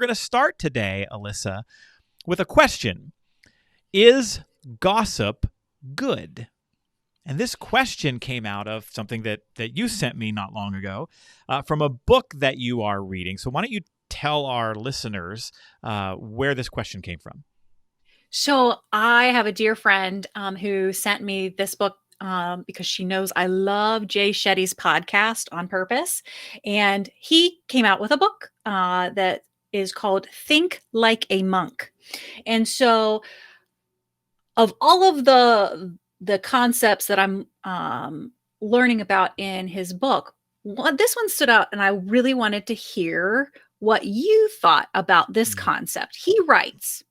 we're going to start today, Alyssa, with a question. Is gossip good? And this question came out of something that you sent me not long ago from a book that you are reading. So why don't you tell our listeners where this question came from? So I have a dear friend who sent me this book because she knows I love Jay Shetty's podcast On Purpose. And he came out with a book that is called Think Like a Monk. And so of all of the concepts that I'm learning about in his book, this one stood out, and I really wanted to hear what you thought about this concept. He writes,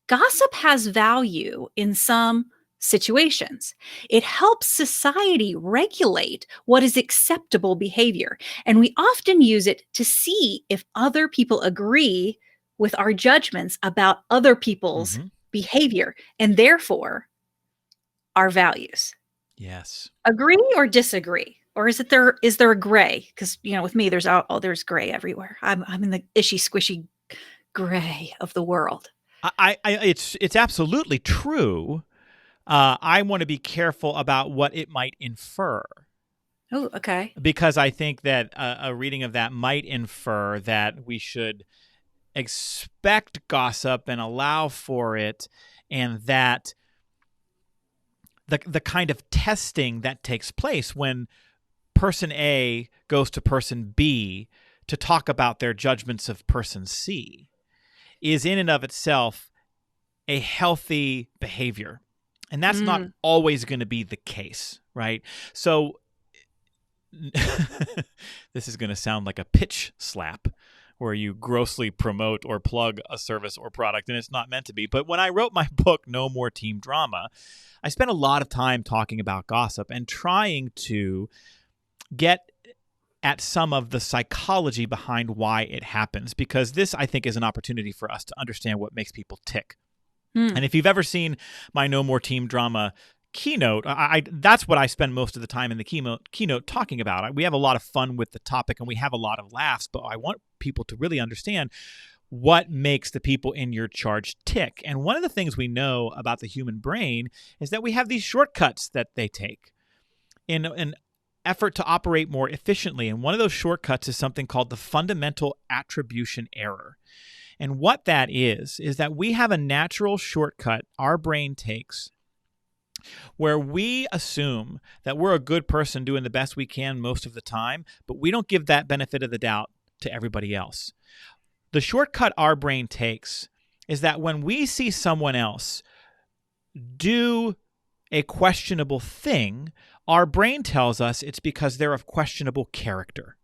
gossip has value in some situations. It helps society regulate what is acceptable behavior, and we often use it to see if other people agree with our judgments about other people's behavior and therefore our values. Yes. Agree or disagree? Or is there a gray? Because with me, there's gray everywhere. I'm in the ishy squishy gray of the world. It's absolutely true. I want to be careful about what it might infer. Oh, okay. Because I think that a reading of that might infer that we should expect gossip and allow for it, and that the kind of testing that takes place when person A goes to person B to talk about their judgments of person C is in and of itself a healthy behavior. And that's not always going to be the case, right? So this is going to sound like a pitch slap where you grossly promote or plug a service or product, and it's not meant to be. But when I wrote my book, No More Team Drama, I spent a lot of time talking about gossip and trying to get at some of the psychology behind why it happens, because this, I think, is an opportunity for us to understand what makes people tick. And if you've ever seen my No More Team Drama keynote, that's what I spend most of the time in the keynote talking about. We have a lot of fun with the topic and we have a lot of laughs, but I want people to really understand what makes the people in your charge tick. And one of the things we know about the human brain is that we have these shortcuts that they take in an effort to operate more efficiently. And one of those shortcuts is something called the fundamental attribution error. And what that is that we have a natural shortcut our brain takes where we assume that we're a good person doing the best we can most of the time, but we don't give that benefit of the doubt to everybody else. The shortcut our brain takes is that when we see someone else do a questionable thing, our brain tells us it's because they're of questionable character.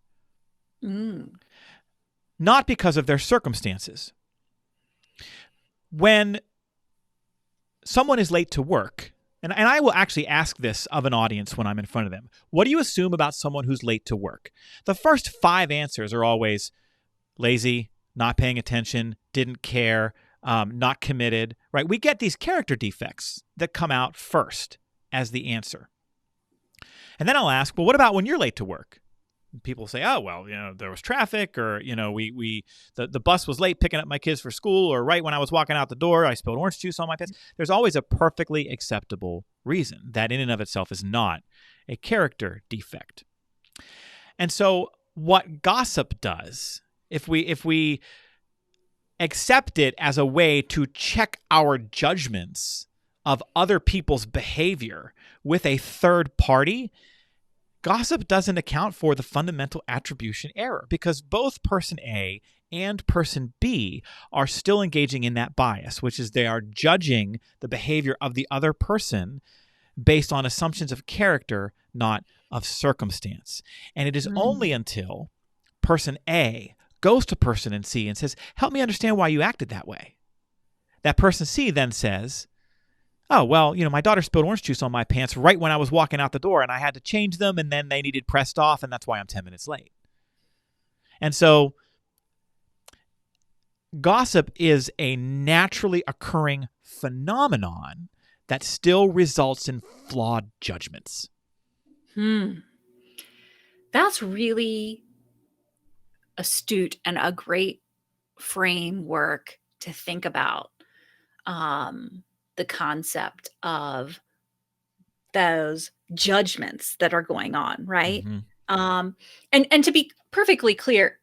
Not because of their circumstances. When someone is late to work, and I will actually ask this of an audience when I'm in front of them, what do you assume about someone who's late to work? The first 5 answers are always lazy, not paying attention, didn't care, not committed, right? We get these character defects that come out first as the answer. And then I'll ask, well, what about when you're late to work? People say, oh, well, there was traffic, or, the bus was late picking up my kids for school, or right when I was walking out the door, I spilled orange juice on my pants. There's always a perfectly acceptable reason that in and of itself is not a character defect. And so what gossip does, if we accept it as a way to check our judgments of other people's behavior with a third party, gossip doesn't account for the fundamental attribution error, because both person A and person B are still engaging in that bias, which is they are judging the behavior of the other person based on assumptions of character, not of circumstance. And it is only until person A goes to person C and says, help me understand why you acted that way, that person C then says, oh, well, my daughter spilled orange juice on my pants right when I was walking out the door, and I had to change them, and then they needed pressed off, and that's why I'm 10 minutes late. And so gossip is a naturally occurring phenomenon that still results in flawed judgments. That's really astute and a great framework to think about the concept of those judgments that are going on, right? And to be perfectly clear,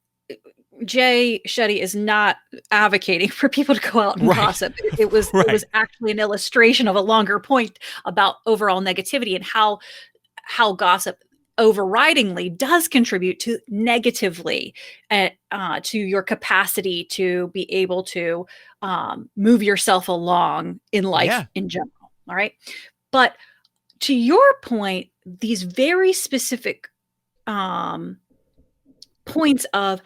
Jay Shetty is not advocating for people to go out and gossip. It was actually an illustration of a longer point about overall negativity and how gossip overridingly does contribute to negatively to your capacity to be able to move yourself along in life in general. All right. But to your point, these very specific points of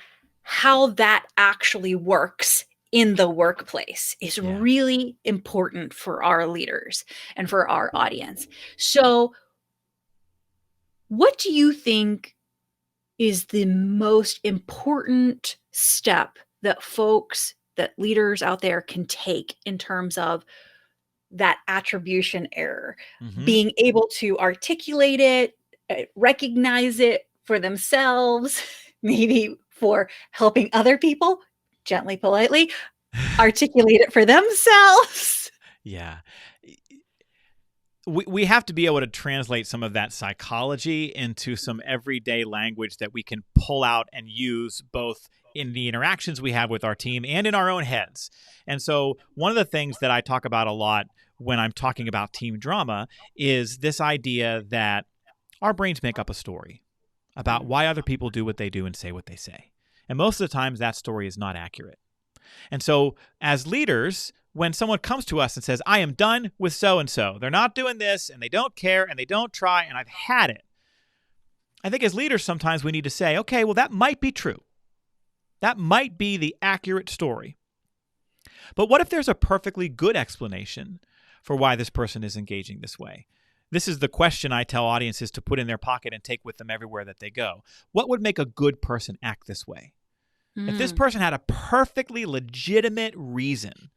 how that actually works in the workplace is really important for our leaders and for our audience. So what do you think is the most important step that leaders out there can take in terms of that attribution error, being able to articulate it, recognize it for themselves, maybe for helping other people, gently, politely, articulate it for themselves? Yeah. We have to be able to translate some of that psychology into some everyday language that we can pull out and use both in the interactions we have with our team and in our own heads. And so one of the things that I talk about a lot when I'm talking about team drama is this idea that our brains make up a story about why other people do what they do and say what they say. And most of the times that story is not accurate. And so as leaders, when someone comes to us and says, I am done with so-and-so, they're not doing this and they don't care and they don't try and I've had it. I think as leaders, sometimes we need to say, okay, well, that might be true. That might be the accurate story. But what if there's a perfectly good explanation for why this person is engaging this way? This is the question I tell audiences to put in their pocket and take with them everywhere that they go. What would make a good person act this way? If this person had a perfectly legitimate reason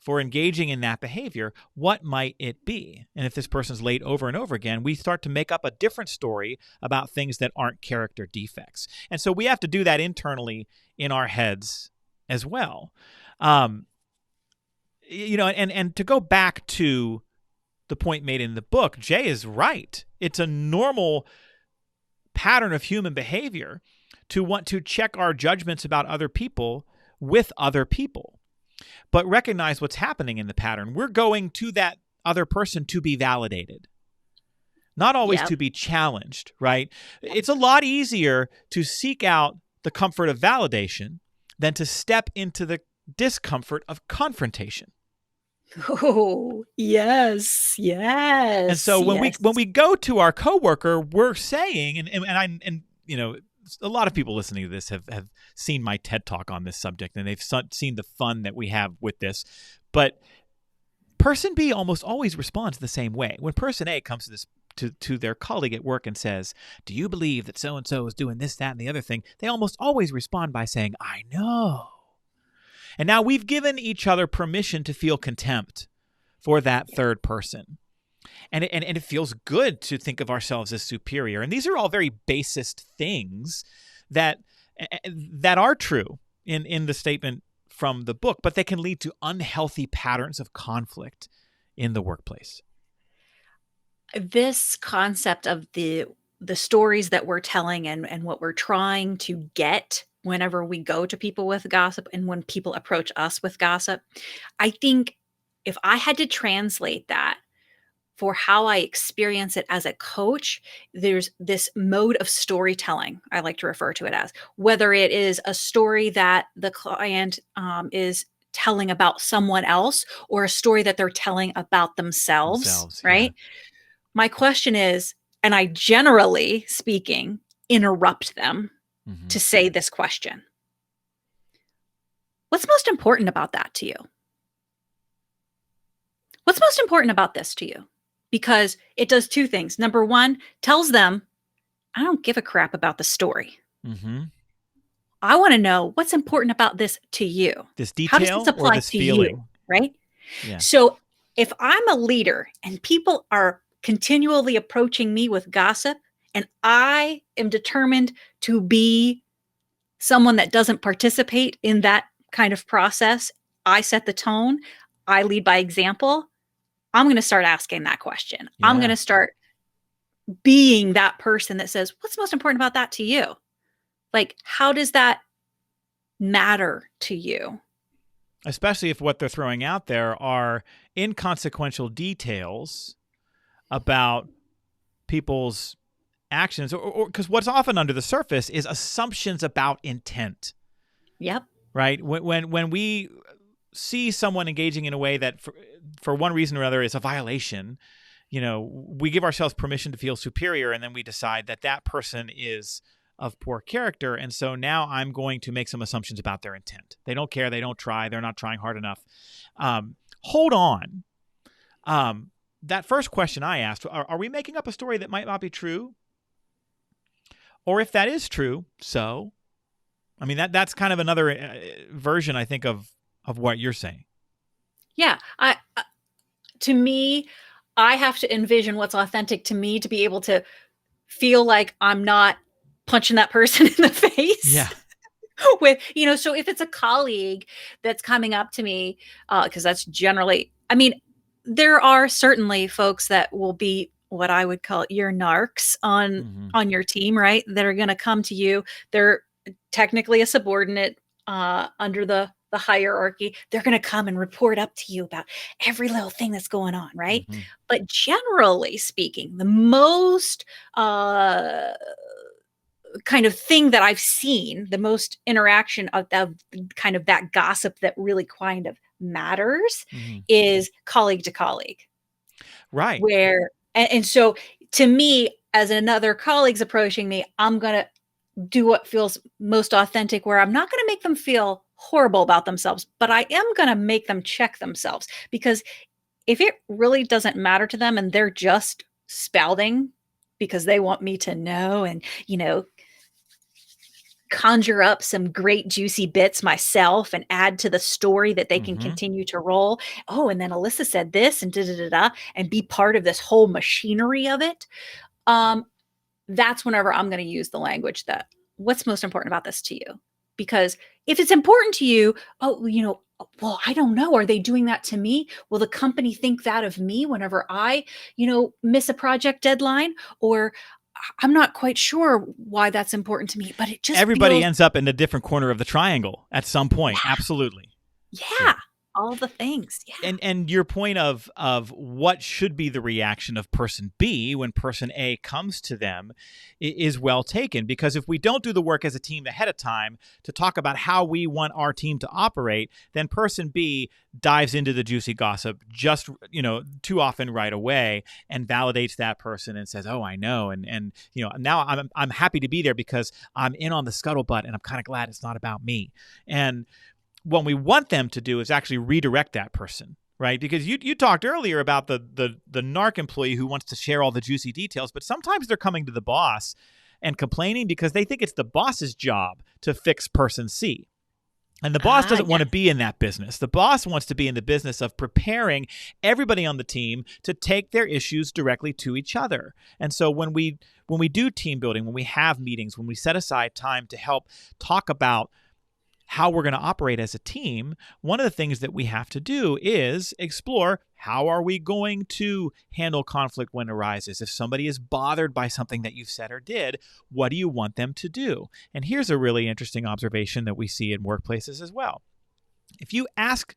for engaging in that behavior, what might it be? And if this person's late over and over again, we start to make up a different story about things that aren't character defects. And so we have to do that internally in our heads as well. And to go back to the point made in the book, Jay is right. It's a normal pattern of human behavior to want to check our judgments about other people with other people. But recognize what's happening in the pattern. We're going to that other person to be validated, not always to be challenged, right? It's a lot easier to seek out the comfort of validation than to step into the discomfort of confrontation. Oh, yes. And so when we go to our coworker, we're saying, and a lot of people listening to this have seen my TED Talk on this subject, and they've seen the fun that we have with this. But person B almost always responds the same way. When person A comes to their colleague at work and says, do you believe that so-and-so is doing this, that, and the other thing? They almost always respond by saying, I know. And now we've given each other permission to feel contempt for that third person. And it feels good to think of ourselves as superior. And these are all very basest things that are true in the statement from the book, but they can lead to unhealthy patterns of conflict in the workplace. This concept of the stories that we're telling and what we're trying to get whenever we go to people with gossip and when people approach us with gossip, I think if I had to translate that for how I experience it as a coach, there's this mode of storytelling, I like to refer to it as, whether it is a story that the client is telling about someone else or a story that they're telling about themselves, right? Yeah. My question is, and I generally speaking, interrupt them to say this question. What's most important about that to you? What's most important about this to you? Because it does two things. Number one, tells them, I don't give a crap about the story. I want to know what's important about this to you. This detail, how does this apply or this to feeling? You, right? Yeah. So if I'm a leader and people are continually approaching me with gossip, and I am determined to be someone that doesn't participate in that kind of process. I set the tone. I lead by example. I'm going to start asking that question. Yeah. I'm going to start being that person that says, what's most important about that to you? Like, how does that matter to you? Especially if what they're throwing out there are inconsequential details about people's actions, or because what's often under the surface is assumptions about intent. Yep. Right? When we see someone engaging in a way that for one reason or another is a violation, we give ourselves permission to feel superior, and then we decide that that person is of poor character, and so now I'm going to make some assumptions about their intent. They don't care. They don't try. They're not trying hard enough. Hold on. That first question I asked, are we making up a story that might not be true? Or if that is true, so? I mean, that's kind of another version, I think, of what you're saying. Yeah. To me, I have to envision what's authentic to me to be able to feel like I'm not punching that person in the face. Yeah. So if it's a colleague that's coming up to me, because that's generally, I mean, there are certainly folks that will be what I would call your narcs on your team, right? That are going to come to you. They're technically a subordinate under the hierarchy. They're going to come and report up to you about every little thing that's going on, right? Mm-hmm. But generally speaking, the most kind of thing that I've seen, the most interaction of kind of that gossip that really kind of matters is colleague to colleague. Right. And so to me, as another colleague's approaching me, I'm going to do what feels most authentic, where I'm not going to make them feel horrible about themselves, but I am going to make them check themselves, because if it really doesn't matter to them and they're just spouting because they want me to know and, conjure up some great juicy bits myself and add to the story that they can continue to roll. Oh, and then Alyssa said this and and be part of this whole machinery of it. That's whenever I'm going to use the language that what's most important about this to you? Because if it's important to you, well, I don't know. Are they doing that to me? Will the company think that of me whenever I, miss a project deadline? Or I'm not quite sure why that's important to me, but it just everybody ends up in a different corner of the triangle at some point. Yeah. Absolutely. Yeah. Sure. All the things. Yeah. And your point of what should be the reaction of person B when person A comes to them is well taken, because if we don't do the work as a team ahead of time to talk about how we want our team to operate, then person B dives into the juicy gossip just, too often right away and validates that person and says, "Oh, I know." And now I'm happy to be there because I'm in on the scuttlebutt and I'm kind of glad it's not about me. And what we want them to do is actually redirect that person, right? Because you talked earlier about the narc employee who wants to share all the juicy details, but sometimes they're coming to the boss and complaining because they think it's the boss's job to fix person C. And the boss doesn't want to be in that business. The boss wants to be in the business of preparing everybody on the team to take their issues directly to each other. And so when we do team building, when we have meetings, when we set aside time to help talk about how we're going to operate as a team, one of the things that we have to do is explore how are we going to handle conflict when it arises. If somebody is bothered by something that you've said or did, what do you want them to do? And here's a really interesting observation that we see in workplaces as well. If you ask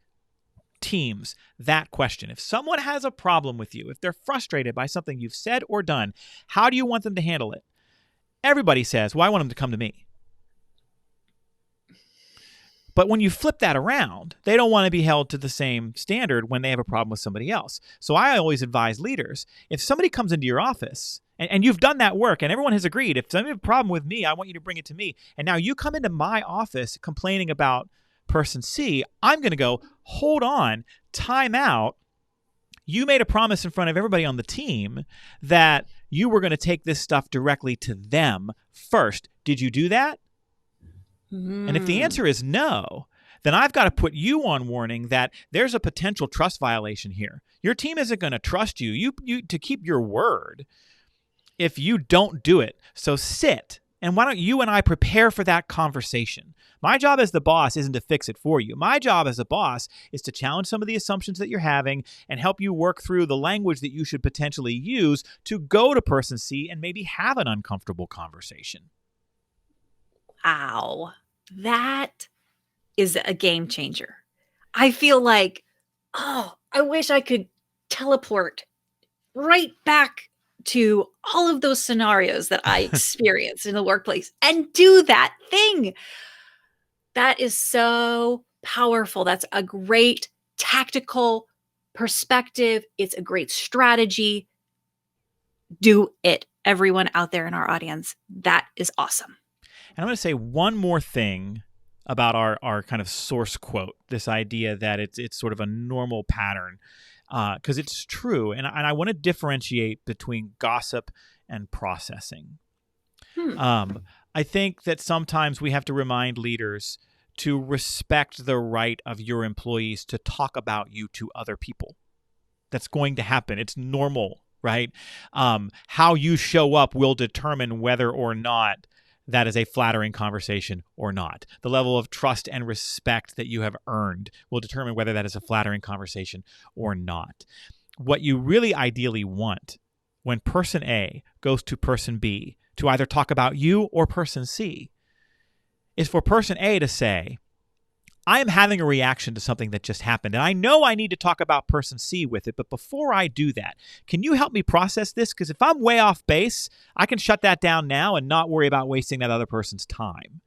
teams that question, if someone has a problem with you, if they're frustrated by something you've said or done, how do you want them to handle it? Everybody says, well, I want them to come to me. But when you flip that around, they don't want to be held to the same standard when they have a problem with somebody else. So I always advise leaders, if somebody comes into your office and you've done that work and everyone has agreed, if somebody has a problem with me, I want you to bring it to me. And now you come into my office complaining about person C, I'm going to go, hold on, time out. You made a promise in front of everybody on the team that you were going to take this stuff directly to them first. Did you do that? And if the answer is no, then I've got to put you on warning that there's a potential trust violation here. Your team isn't going to trust you to keep your word if you don't do it. So sit And why don't you and I prepare for that conversation? My job as the boss isn't to fix it for you. My job as a boss is to challenge some of the assumptions that you're having and help you work through the language that you should potentially use to go to person C and maybe have an uncomfortable conversation. Wow. That is a game changer. I feel like, I wish I could teleport right back to all of those scenarios that I experienced in the workplace and do that thing. That is so powerful. That's a great tactical perspective. It's a great strategy. Do it, everyone out there in our audience. That is awesome. And I'm going to say one more thing about our kind of source quote, this idea that it's sort of a normal pattern, because it's true. And I want to differentiate between gossip and processing. I think that sometimes we have to remind leaders to respect the right of your employees to talk about you to other people. That's going to happen. It's normal, right? How you show up will determine whether or not that is a flattering conversation or not. The level of trust and respect that you have earned will determine whether that is a flattering conversation or not. What you really ideally want when person A goes to person B to either talk about you or person C is for person A to say, I am having a reaction to something that just happened, and I know I need to talk about person C with it, but before I do that, can you help me process this? Because if I'm way off base, I can shut that down now and not worry about wasting that other person's time.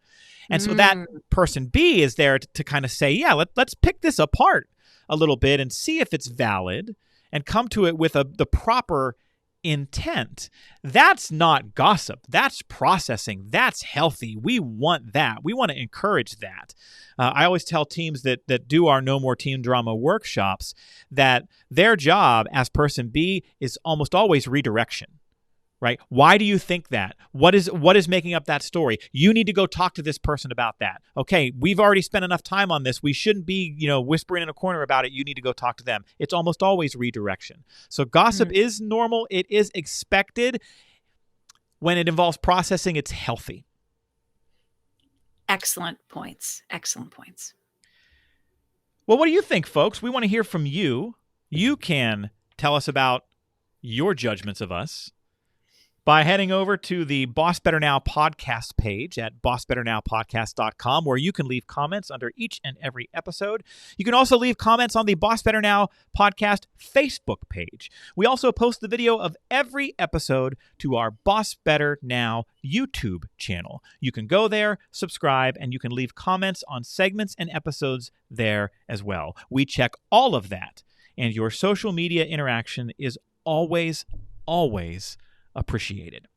And so that person B is there to kind of say, yeah, let's pick this apart a little bit and see if it's valid and come to it with the proper intent. That's not gossip. That's processing. That's healthy. We want that. We want to encourage that. I always tell teams that do our No More Team Drama workshops that their job as person B is almost always redirection. Right? Why do you think that? What is making up that story? You need to go talk to this person about that. Okay, we've already spent enough time on this. We shouldn't be, whispering in a corner about it. You need to go talk to them. It's almost always redirection. So gossip is normal. It is expected. When it involves processing, it's healthy. Excellent points. Excellent points. Well, what do you think, folks? We want to hear from you. You can tell us about your judgments of us by heading over to the Boss Better Now podcast page at bossbetternowpodcast.com, where you can leave comments under each and every episode. You can also leave comments on the Boss Better Now podcast Facebook page. We also post the video of every episode to our Boss Better Now YouTube channel. You can go there, subscribe, and you can leave comments on segments and episodes there as well. We check all of that, and your social media interaction is always appreciated.